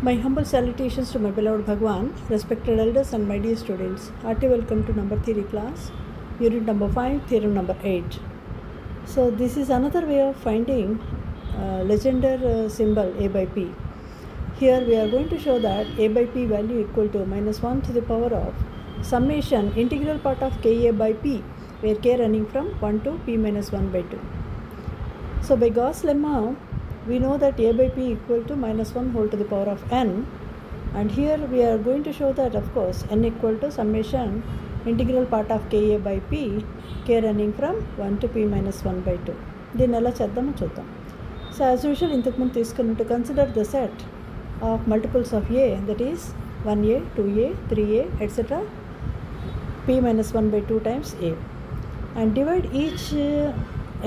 My humble salutations to my beloved Bhagwan, respected elders and my dear students. Hearty welcome to number theory class, unit number 5, theorem number 8. So this is another way of finding Legendre symbol a by p. Here we are going to show that a by p value equal to minus 1 to the power of summation integral part of ka by p, where k running from 1 to p minus 1 by 2. So by Gauss lemma, we know that a by p equal to minus 1 whole to the power of n, and here we are going to show that of course n equal to summation integral part of ka by p, k running from 1 to p minus 1 by 2. దీన్ని ఎలా చేద్దామో చూద్దాం. So as usual ఇంతకుముందు తీసుకున్నట్టు consider the set of multiples of a, that is 1a, 2a, 3a, etc. p minus 1 by 2 times a, and divide each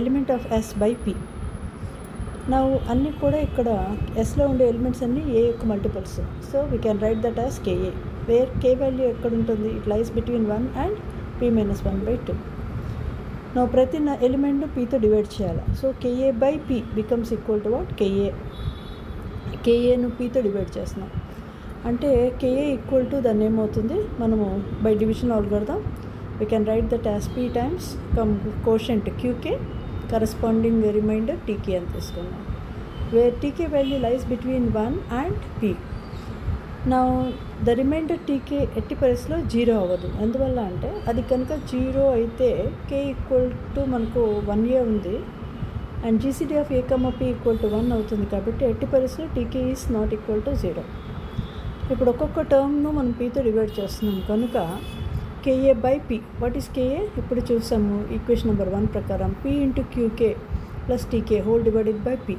element of s by p. Now అన్నీ కూడా ఇక్కడ ఎస్లో ఉండే elements అన్నీ a యొక్క multiples. So we can write that as k a, where k value ఎక్కడ ఉంటుంది, it lies between 1 and p minus 1 by 2. నా ప్రతి ఎలిమెంట్ను పీతో డివైడ్ చేయాలి. So k a by p becomes equal to what, కేఏను పీతో డివైడ్ చేస్తున్నాం అంటే కేఏ ఈక్వల్ టు దాన్ని ఏమవుతుంది, మనము by division algorithm we can write that as p times quotient q k corresponding remainder t k అని తీసుకున్నాం, wear TK value lies between 1 and p. నా ద రిమైండర్ టీకే ఎట్టి పరిస్థితిలో 0 అవ్వదు. ఎందువల్ల అంటే అది కనుక 0 అయితే కే ఈక్వల్ టు మనకు 1a ఉంది and GCD of A comma P equal to 1 అవుతుంది. కాబట్టి ఎట్టి పరిస్థితిలో TK is not equal to 0. ఇప్పుడు ఒక్కొక్క టర్మ్ను మనం పీతో డివైడ్ చేస్తున్నాం కనుక KA by P, what is KA ఇప్పుడు చూసాము ఈక్వేషన్ నెంబర్ 1 ప్రకారం p into QK plus TK whole divided by P.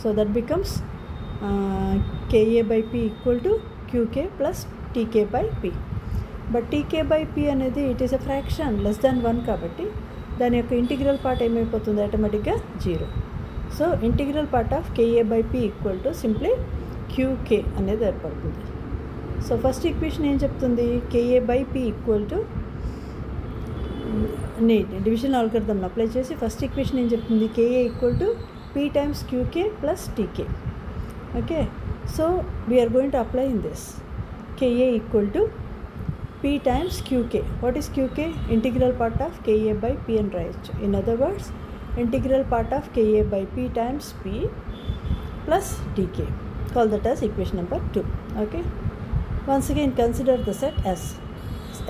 So that becomes KA by P equal to QK plus TK by P. But TK by P అనేది it is a fraction less than 1 కాబట్టి దాని యొక్క integral part ఏమైపోతుంది, ఆటోమేటిక్గా 0. So integral part of KA by P equal to simply q k అనేది ఏర్పడుతుంది. So first equation ఏం చెప్తుంది, k a by P equal to division ఆల్గోరిథంను అప్లై చేసి ఫస్ట్ ఈక్వేషన్ ఏం చెప్తుంది, k a equal to p times q k plus t k. Okay, so we are going to apply in this k a equal to p times q k. What is QK, integral part of KA by P అని రాయొచ్చు. In other words integral part of KA by P times P plus TK. Call that as equation number 2. Okay, once again consider the set S.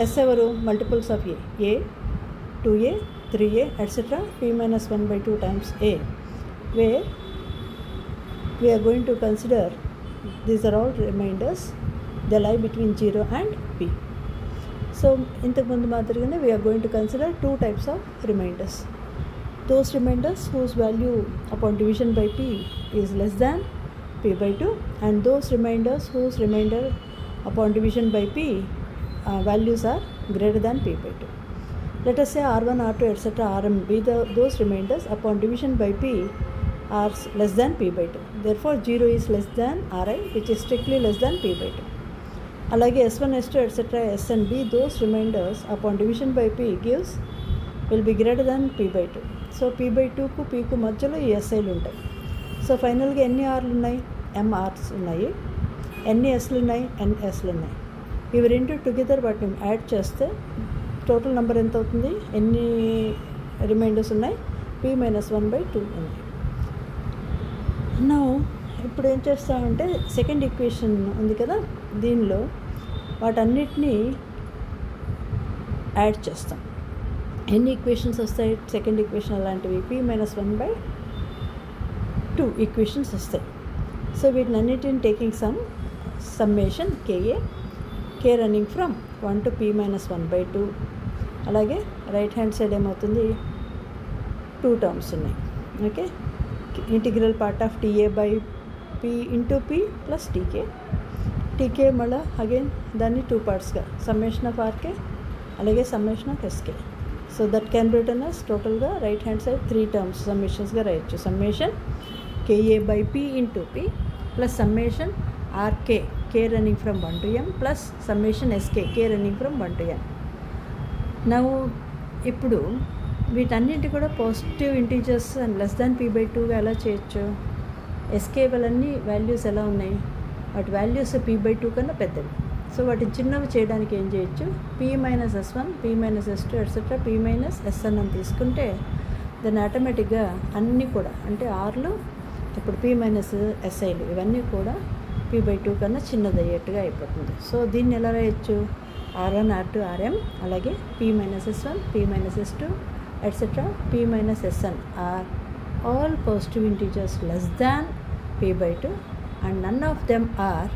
S evaru multiples of a, 2a, 3a, etc. p minus 1 by 2 times a, where we are going to consider these are all remainders, they lie between 0 and p. So intaku mundu maadirigane we are going to consider two types of remainders. Those remainders whose value upon division by p is less than p by 2, and those remainders whose remainder upon division by p values are greater than p by 2. Let us say r1, r2, etc. rm be those remainders upon division by p are less than p by 2. Therefore 0 is less than ri, which is strictly less than p by 2. Alage s1, s2, etc. s and b those remainders upon division by p will be greater than p by 2. So p by 2 కు p కు మధ్యలో ఈ siలు ఉంటాయి. So ఫైనల్గా ఎన్ని ఆర్లు ఉన్నాయి, ఎంఆర్స్ ఉన్నాయి, ఎన్ని ఎస్లు ఉన్నాయి, ఎన్ఎస్లు ఉన్నాయి. ఇవి రెండు టుగెదర్ వాటిని యాడ్ చేస్తే టోటల్ నెంబర్ ఎంత అవుతుంది, ఎన్ని రిమైండర్స్ ఉన్నాయి, p minus 1 by 2 ఉన్నాయి. నా ఇప్పుడు ఏం చేస్తామంటే సెకండ్ ఈక్వేషన్ ఉంది కదా, దీనిలో వాటన్నిటినీ యాడ్ చేస్తాం. ఎన్ని ఈక్వేషన్స్ వస్తాయి సెకండ్ ఈక్వేషన్ అలాంటివి, p minus 1 by 2 ఈక్వేషన్స్ వస్తాయి. సో వీటిని అన్నిటిని taking summation KA, K running from 1 to p minus 1 by 2. అలాగే రైట్ హ్యాండ్ సైడ్ ఏమవుతుంది, 2 టర్మ్స్ ఉన్నాయి. Okay, integral part of t a by p into p plus t k. T k మళ్ళీ again దాన్ని 2 పార్ట్స్గా summation of r k అలాగే summation of s k. So that can be written as టోటల్గా right hand side 3 terms సమ్మేషన్స్గా రాయొచ్చు. Summation k a by p into p plus summation RK, K running from 1 to m plus summation SK, K running from 1 to m. నా ఇప్పుడు వీటన్నింటి కూడా positive integers and less than p by 2గా ఎలా చేయొచ్చు, SK అన్నీ values ఎలా ఉన్నాయి, వాటి వాల్యూస్ p/2 కన్నా పెద్దవి. సో వాటిని చిన్నవి చేయడానికి ఏం చేయొచ్చు, p-s1 p-s2 ఎట్సెట్రా p-sn అని తీసుకుంటే దాన్ని ఆటోమేటిక్గా అన్నీ కూడా అంటే ఆర్లు ఇప్పుడు p-siలు ఇవన్నీ కూడా p/2 కన్నా చిన్నదయ్యేట్టుగా అయిపోతుంది. సో దీన్ని ఎలా రాయొచ్చు, r1 r2 rm అలాగే p-s1 p-s2 etcetera p-sn are all positive integers less than p/2 and none of them are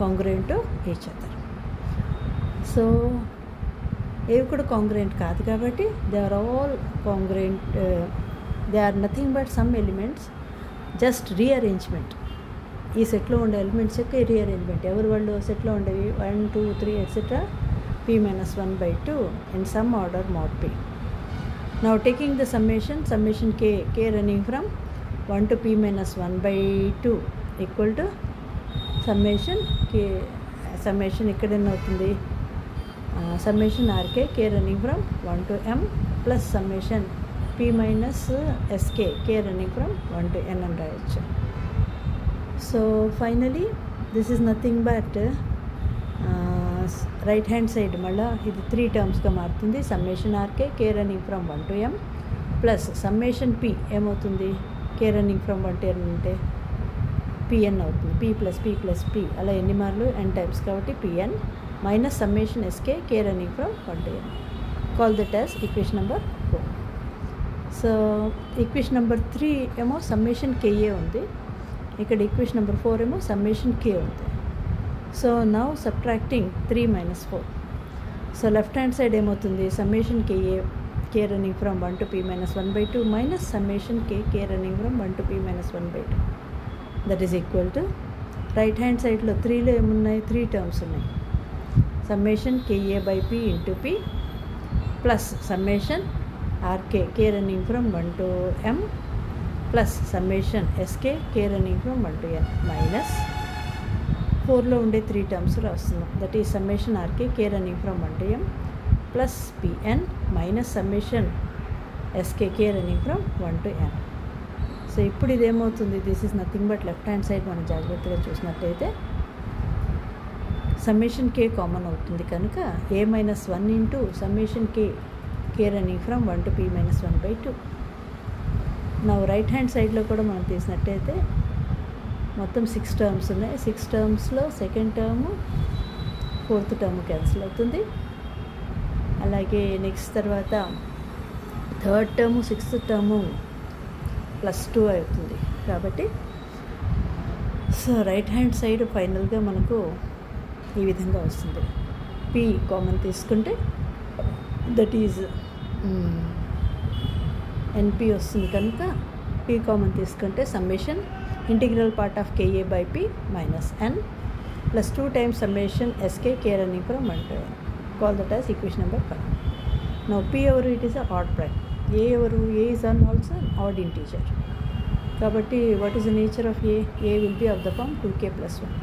congruent to each other. So ఏవి కూడా కాంగ్రుయెంట్ కాదు కాబట్టి they are all congruent, they are nothing but some elements, just rearrangement. ఈ సెట్లో ఉండే elements యొక్క rearrangement. ఎవరు వాళ్ళు సెట్లో ఉండేవి 1 2 3 etcetera p-1/2 in some order mod p. Now taking the summation k running from 1 to p-1/2 equal to summation ఇక్కడ ఎన్ని అవుతుంది, summation rk k running from 1 to m plus summation p-sk k running from 1 to n అని రాయొచ్చు. So finally this is nothing but right hand side మళ్ళీ ఇది 3 టర్మ్స్గా మారుతుంది. Summation RK K running from 1 to m plus summation P ఏమవుతుంది, K running from 1 to n అంటే pn అవుతుంది. p+p+p అలా ఎన్ని మార్లు n టైమ్స్ కాబట్టి pn minus summation SK K running from 1 to n. Call that as equation number 4. So equation number 3 ఏమో summation KA ఉంది, ఇక్కడ ఈక్వేషన్ నెంబర్ 4 ఏమో సమ్మేషన్ కే ఉంది. So now subtracting 3 - 4. So left hand side ఏమవుతుంది, summation KA K running from 1 to p-1/2 minus summation k running from 1 to p-1/2. That is equal to right hand side 3లో ఏమున్నాయి, 3 terms ఉన్నాయి. Summation కేఏ/p into p plus summation RK K running from 1 to m plus summation SK K running from 1 to n minus 4లో ఉండే 3 terms రాస్తున్నాం. That is summation RK K running from 1 to m plus pn minus summation SK K running from 1 to n. So ఇప్పుడు ఇదేమవుతుంది, this is nothing but left hand side మనం జాగ్రత్తగా చూసినట్లయితే summation k common అవుతుంది కనుక a-1 into summation k running from 1 to p-1/2. నా right hand సైడ్లో కూడా మనం తీసినట్టయితే మొత్తం 6 టర్మ్స్ ఉన్నాయి. 6 టర్మ్స్లో second term 4th term cancel అవుతుంది. అలాగే నెక్స్ట్ తర్వాత 3rd టర్ము 6th టర్ము +2 అవుతుంది. కాబట్టి సో రైట్ హ్యాండ్ సైడ్ ఫైనల్గా మనకు ఈ విధంగా వస్తుంది. p కామన్ తీసుకుంటే దట్ ఈజ్ NP వస్తుంది కనుక p కామన్ తీసుకుంటే summation integral part of KA/P minus n plus 2 times summation SK K running from 1 to n. Call that as equation number 5. Now p ఎవరు, it is a odd prime. a ఎవరు, a is also an odd integer. కాబట్టి what is the nature of a will be of the form 2k + 1.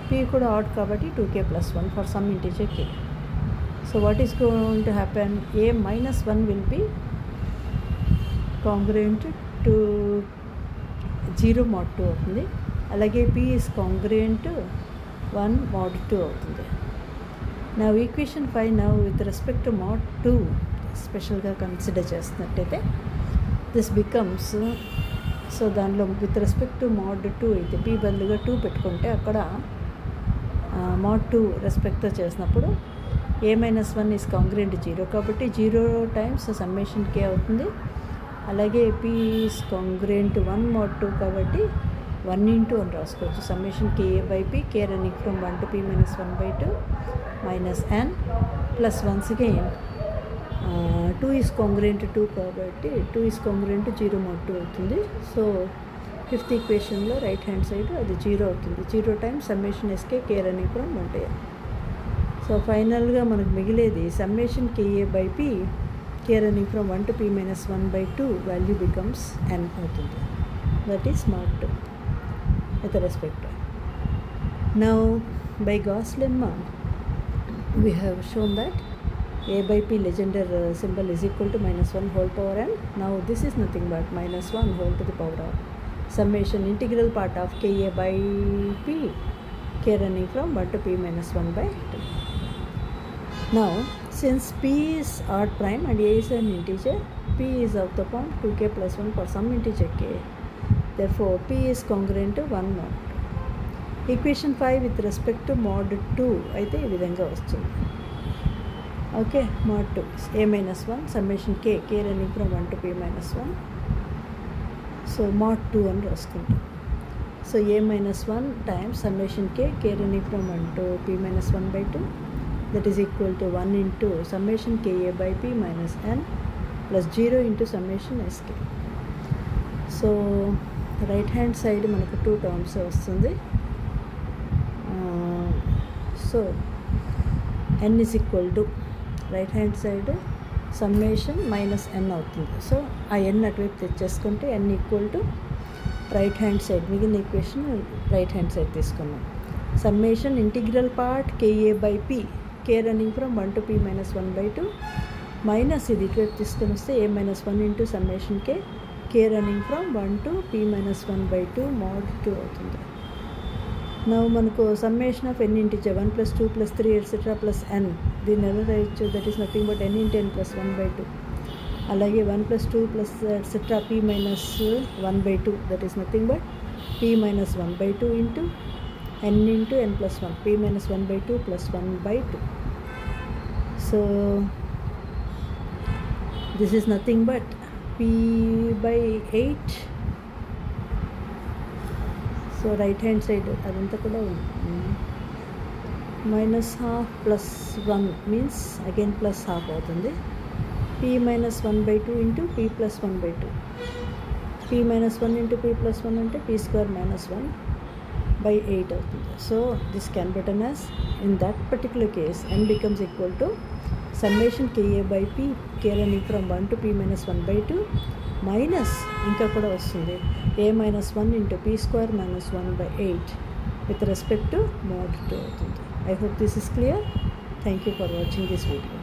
p కూడా odd కాబట్టి 2k + 1 for some integer k. So what is going to happen, a-1 will be congruent to 0 mod 2 అవుతుంది. అలాగే p is కాంగ్రుయెంట్ 1 mod 2 అవుతుంది. నా equation 5 నా with respect to mod 2 స్పెషల్గా consider చేస్తున్నట్టయితే this becomes, so దానిలో with respect to mod 2 అయితే p బదులుగా 2 పెట్టుకుంటే అక్కడ mod 2 రెస్పెక్ట్తో చేసినప్పుడు a-1 ఈజ్ కాంగ్రుయెంట్ 0 కాబట్టి 0 టైమ్స్ సమ్మేషన్ k అవుతుంది. అలాగే p ఈజ్ కాంగ్రుయెంట్ 1 mod 2 కాబట్టి 1 into అని రాసుకోవచ్చు. Summation KA/P K running from 1 to p-1/2 minus n plus once again 2 is congruent 2 కాబట్టి 2 ఈజ్ కాంగ్రుయెంట్ 0 mod 2 అవుతుంది. సో 5th ఈక్వేషన్లో రైట్ హ్యాండ్ సైడ్ అది 0 అవుతుంది. 0 times summation SK K running from 1 to n. So ఫైనల్గా మనకు మిగిలేది సమ్మేషన్ KA/P K running from 1 to p-1/2 value becomes n అవుతుంది. That is mod 2 with respect to. Now by Gauss lemma we have shown that a/p Legendre symbol is equal to -1 whole power n. Now this is nothing but -1 whole to the power of summation integral part of KA/P k running from 1 to p minus 1 by 2. Now, since p is odd prime and a is an integer, p is of the form 2k plus 1 for some integer k. Therefore, p is congruent to 1 mod 2. Equation 5 with respect to mod 2 అయితే ఈ విధంగా వస్తుంది. Okay, mod 2 a minus 1 summation k running from 1 to p minus 1. So mod 2 అని రాసుకుంటాం. So a minus 1 times summation k running from 1 to p minus 1 by 2, that is equal to 1 into summation ka by p minus n plus 0 into summation sk. So right hand side మనకు 2 terms వస్తుంది. So n is equal to right hand side summation minus n అవుతుంది. So ఆ n అటువైపు తెచ్చేసుకుంటే n equal to right hand side, మిగిలిన equation right hand side తీసుకున్నాం. Summation integral part KA by P k running from 1 to p minus 1 by 2 minus ఇది ఇటువైపు తీసుకొని వస్తే a minus 1 into summation k running from 1 to p minus 1 by 2 mod 2 అవుతుంది. నా మనకు summation of n integer 1 plus 2 plus 3 etcetera plus n, దీన్ని ఎలా రాయొచ్చు? That is nothing but n into n plus 1 by 2. అలాగే 1 plus 2 plus etcetera p minus 1 by 2, that is nothing but p minus 1 by 2 into n into n plus 1, p minus 1 by 2 plus 1 by 2. So this is nothing but p by 8. So right hand side అదంతా కూడా minus half plus 1 means again plus half అవుతుంది. p minus 1 by 2 into p plus 1 by 2. p minus 1 into p plus 1 అంటే p square minus 1 by 8 అవుతుంది. So this can be written as, in that particular case n becomes equal to summation ka by p k running from 1 to p minus 1 by 2 minus ఇంకా కూడా వస్తుంది a minus 1 into p square minus 1 by 8 with respect to mod 2 అవుతుంది. I hope this is clear. Thank you for watching this video.